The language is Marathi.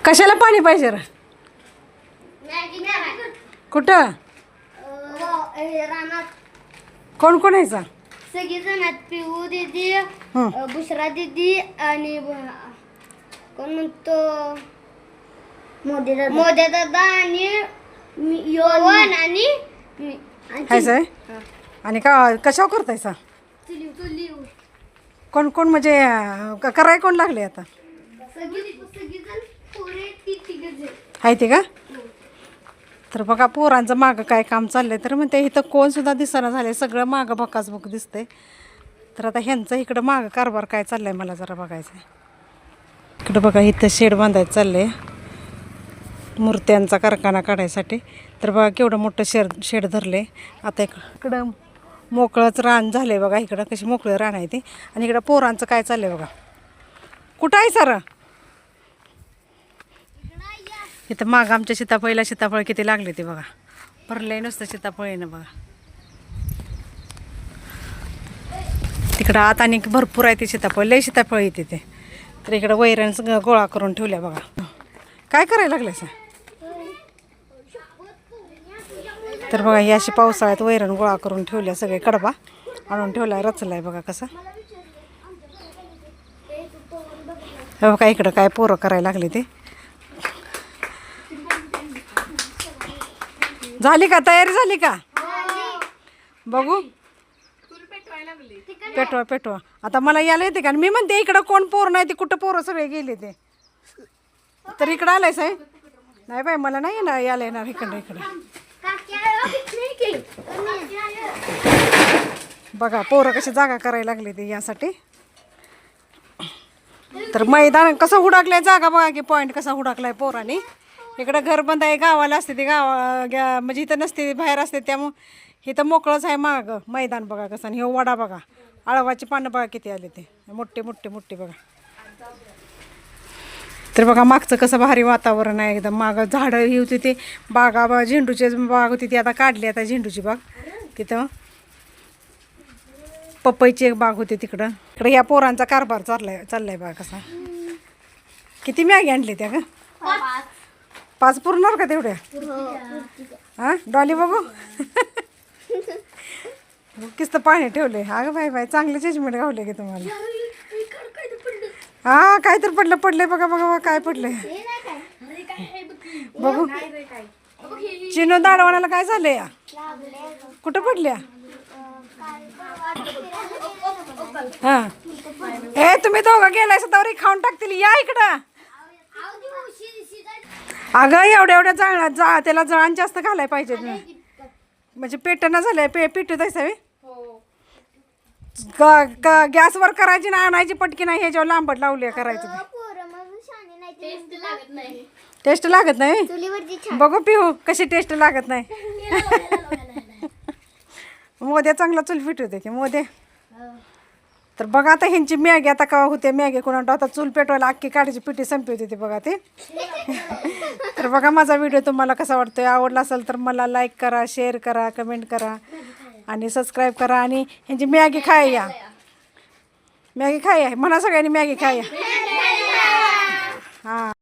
कशाला पाणी पाहिजे रे? कुठं? कोण कोण यायचा? सगळी जण आहेत. पिऊ दीदी, बुशरा दीदी आणि कोण म्हणतो मोदे दादा आणि योवन आणि हायचं आणि का कशावर करतायचा? कोण कोण म्हणजे कराय कोण लागले आता? आहे ते का? तर बघा पोरांचं मागं काय काम चाललंय. तर म्हणते इथं कोण सुद्धा दिसना झाले, सगळं मागं भकास भूक दिसतंय. तर आता ह्यांचं इकडं मागं कारभार काय चाललंय मला जरा बघायचं आहे. इकडं बघा इथं शेड बांधायचं चाललंय मूर्त्यांचा कारखाना काढायसाठी. तर बघा केवढं मोठं शेड धरले. आता इकडं मोकळंच रान झालंय बघा. इकडं कशी मोकळं रान आहे ते. आणि इकडं पोरांचं काय चाललंय बघा. कुठं आहे सर? इथं मागं आमच्या सीताफळ किती लागले ते बघा. भरलंय नुसतं सीताफळ आहे ना बघा. तिकडं आत आणि भरपूर आहे ते सीताफळ, लय सीताफळ येते ते. तर इकडं वैरण गोळा करून ठेवल्या बघा. काय करायला लागले सर? तर बघा ही अशी पावसाळ्यात वैरण गोळा करून ठेवल्या, सगळे कडबा आणून ठेवलाय, रचलाय बघा कसा. हे बघा इकडं काय पोरं करायला लागले ते. झाली का तयारी? झाली का? बघू पेटवा. आता मला यायला येते का? मी म्हणते इकडं कोण पोर नाही ते, कुठं पोरं सगळे गेले ते. तर इकडं आलाय साहेब? नाही बाई मला नाही येणार, यायला येणार इकडं. बघा पोरं कशी जागा करायला लागली ते यासाठी. तर मैदान कसं हुडाकलंय जागा बघा की, पॉईंट कसा हुडाकलाय पोरांनी. इकडं घर बंद आहे, गावाला असते ते म्हणजे इथं नसते, बाहेर असते, त्यामुळं इथं मोकळंच आहे मागं मैदान बघा कसं. आणि हे वडा बघा, आळवाची पानं बघा किती आले ते, मोठे बघा. तर बघा मागचं कसं भारी वातावरण आहे एकदम. मागं झाडं ही होती ते, बागा झेंडूची बाग होती ती आता काढली, आता झेंडूची बाग. तिथं पपईची एक बाग होती तिकडं. इकडं ह्या पोरांचा कारभार चाललाय बघा कसा. किती मॅगी आणली त्या का? 5 पुरणार का तेवढ्या? हा डॉली बघू. किस्त पाणी ठेवले. अगं बाई चांगले जजमेंट गावले की तुम्हाला. हा काय तर पडलंय बघा काय पडलंय बघू. चिनू दाडवाण्याला काय झालंय? कुठं पडल्या? हा हे तुम्ही दोघं गेलाय तरी खाऊन टाकतील. या इकडं. अगं एवढ्या त्याला जळण जास्त घालाय पाहिजे म्हणजे पेटना झालंय. पिठू द्यायचं गॅसवर करायची ना, आणायची पटकी नाही, ह्याच्यावर लांबट लावली करायचं. टेस्ट लागत नाही? बघू पिहू कशी टेस्ट लागत नाही. मोद्या चांगला चूल पिटवते की मोद्या. तर बघा आता ह्यांची मॅगी आता का होते मॅगी कोणा आता चूल पेटवायला अख्खी काढायची पिठी संपवते ते बघा ते. तर बघा माझा व्हिडिओ तुम्हाला कसा वाटतोय, आवडला असेल तर मला लाईक करा, शेअर करा, कमेंट करा आणि सबस्क्राईब करा. आणि ह्यांची मॅगी खाया म्हणा सगळ्यांनी मॅगी खाया. हां.